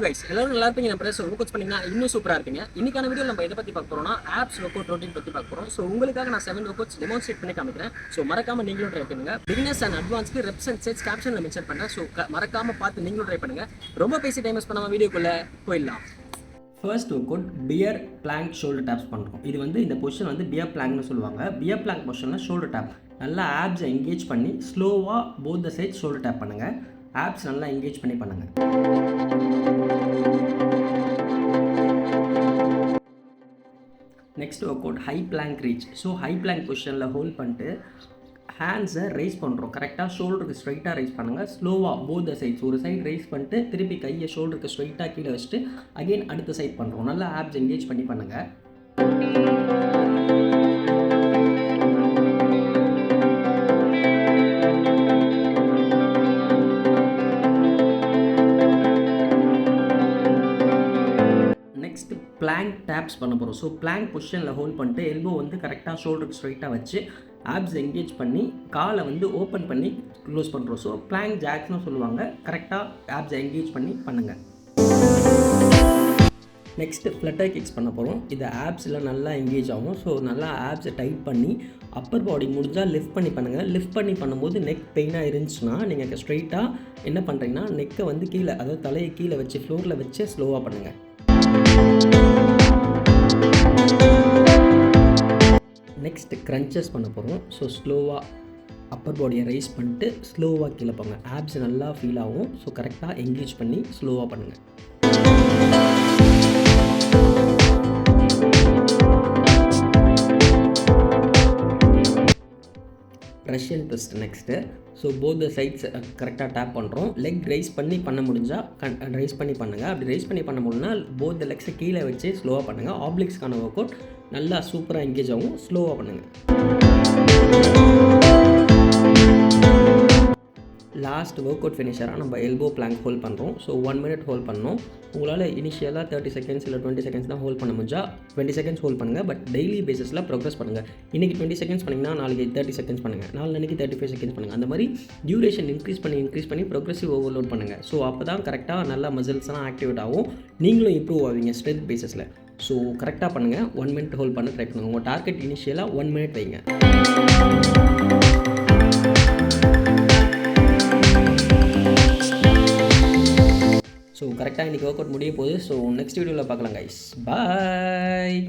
Guys, எல்லாரும் நல்லா இருப்பீங்க. நம்ம பிரஸ் ஒர்க் அவுட் பண்ணீங்கன்னா இன்னும் சூப்பரா இருப்பீங்க. இன்னைக்கான வீடியோ நம்ம எதை பத்தி பார்க்க போறோம்னா ஆப்ஸ் ஒர்க் அவுட் ரொட்டீன் பத்தி பார்க்க போறோம். ஸோ உங்களுக்காக நான் 7 ஒர்க் அவுட்ஸ் டெமான்ஸ்ட்ரேட் பண்ணி காமிக்கிறேன். ஸோ மறக்காம நீங்களும் ட்ரை பண்ணுங்க. பிகினர்ஸ் அண்ட் அட்வான்ஸ்க்கு ரெப்ஸ் அண்ட் செட்ஸ் கேப்ஷன்ல மென்ஷன் பண்றேன். ஸோ மறக்காம பார்த்து நீங்களும் ட்ரை பண்ணுங்க. ரொம்ப பேசி டைம் வேஸ்ட் பண்ணாம வீடியோக்குள்ள போயிடலாம். First workout bear plank shoulder taps பண்ணுறோம். இது வந்து இந்த பொசிஷன் வந்து பியர் பிளாங்க்னு சொல்லுவாங்க. பியர் பிளாங்க் பொசிஷனில் ஷோல்டர் டேப் நல்லா ஆப்ஸை என்கேஜ் பண்ணி ஸ்லோவாக both the side shoulder tap பண்ணுங்கள். ஆப்ஸ் நல்லா என்கேஜ் பண்ணி பண்ணுங்கள். Next workout high plank reach. So high plank பொசிஷனில் ஹோல்ட் பண்ணிட்டு ஹேண்ட்ஸை ரைஸ் பண்ணுறோம். கரெக்டாக ஷோல்டருக்கு ஸ்ட்ரைட்டாக ரைஸ் பண்ணுங்கள். ஸ்லோவாக போத் த சைட்ஸ் ஒரு சைட் ரைஸ் பண்ணிட்டு திருப்பி கையை ஷோல்டருக்கு ஸ்ட்ரைட்டாக கீழே வச்சுட்டு அகெயின் அடுத்த சைட் பண்ணுறோம். நல்லா ஆப்ஸ் என்கேஜ் பண்ணி பண்ணுங்கள். நெக்ஸ்ட் பிளாங்க் டேப்ஸ் பண்ண போகிறோம். ஸோ பிளாங்க் பொசிஷனில் ஹோல்ட் பண்ணிட்டு எல்போ வந்து கரெக்டாக ஷோல்டருக்கு ஸ்ட்ரைட்டாக வச்சு ஆப்ஸ் என்கேஜ் பண்ணி காலை வந்து ஓப்பன் பண்ணி க்ளோஸ் பண்ணுறோம். ஸோ பிளாங்க் ஜாக்ஸ்னு சொல்லுவாங்க. கரெக்டாக ஆப்ஸ் என்கேஜ் பண்ணி பண்ணுங்கள். நெக்ஸ்ட்டு ஃப்ளட்டர் கிக்ஸ் பண்ண போகிறோம். இது ஆப்ஸில் நல்லா என்கேஜ் ஆகும். ஸோ நல்லா ஆப்ஸை டைட் பண்ணி அப்பர் பாடி முடிஞ்சால் லிஃப்ட் பண்ணி பண்ணுங்கள். லிஃப்ட் பண்ணி பண்ணும்போது நெக் பெயினாக இருந்துச்சுன்னா நீங்கள் ஸ்ட்ரைட்டாக என்ன பண்ணுறீங்கன்னா நெக்கை வந்து கீழே, அதாவது தலையை கீழே வச்சு ஃப்ளோரில் வச்சு ஸ்லோவாக பண்ணுங்கள். நெக்ஸ்ட் க்ரன்ச்சஸ் பண்ண போகிறோம். ஸோ ஸ்லோவாக அப்பர் பாடியை ரைஸ் பண்ணிட்டு ஸ்லோவாக கீழே போங்க. ஆப்ஸ் நல்லா ஃபீல் ஆகும். ஸோ கரெக்டாக என்கேஜ் பண்ணி ஸ்லோவாக பண்ணுங்கள். Russian twist next. So both the sides கரெக்டாக டேப் பண்ணுறோம். லெக் ரைஸ் பண்ணி பண்ண முடிஞ்சால் ரைஸ் பண்ணி பண்ணுங்கள். அப்படி ரைஸ் பண்ணி பண்ண முடியும்னா போத் த லெக்ஸை கீழே வச்சு ஸ்லோவாக பண்ணுங்கள். ஆப்ளிக்ஸ்க்கான ஒர்க் அவுட் நல்லா சூப்பராக என்கேஜ் ஆகும். ஸ்லோவாக பண்ணுங்கள். லாஸ்ட் ஒர்க் அவுட் ஃபினிஷராக நம்ம எல்போ பிளாங்க் ஹோல்ட் பண்ணுறோம். ஸோ 1 minute ஹோல்ட் பண்ணணும். உங்களால் இனிஷியலாக 30 seconds இல்லை 20 seconds தான் ஹோல்ட் பண்ண முடிஞ்சால் 20 seconds ஹோல்ட் பண்ணுங்கள். பட் டெய்லி பேஸில் ப்ரோக்ரஸ் பண்ணுங்கள். இன்றைக்கி 20 seconds பண்ணிங்கன்னா நாளைக்கு 30 seconds பண்ணுங்கள். நாளைக்கு 35 seconds பண்ணுங்கள். அந்த மாதிரி டியூரேஷன் இன்க்ரீஸ் பண்ணி ப்ரோக்ரஸிவ் ஓவர்லோட் பண்ணுங்கள். ஸோ அப்போ தான் கரெக்டாக நல்லா மசில்ஸ்லாம் ஆக்டிவேட் ஆகும். நீங்களும் இம்ப்ரூவ் ஆவீங்க ஸ்ட்ரென்த் பேஸஸில். ஸோ கரெக்டாக பண்ணுங்கள். 1 minute ஹோல்ட் பண்ண ட்ரை பண்ணுங்கள். உங்கள் டார்கெட் இனிஷியலாக 1 minute வைங்க. ஸோ கரெக்டாக இன்றைக்கி ஒர்க் அவுட் முடிய போகுது. ஸோ நெக்ஸ்ட் வீடியோவில் பார்க்கலாம் கைஸ். பாய்.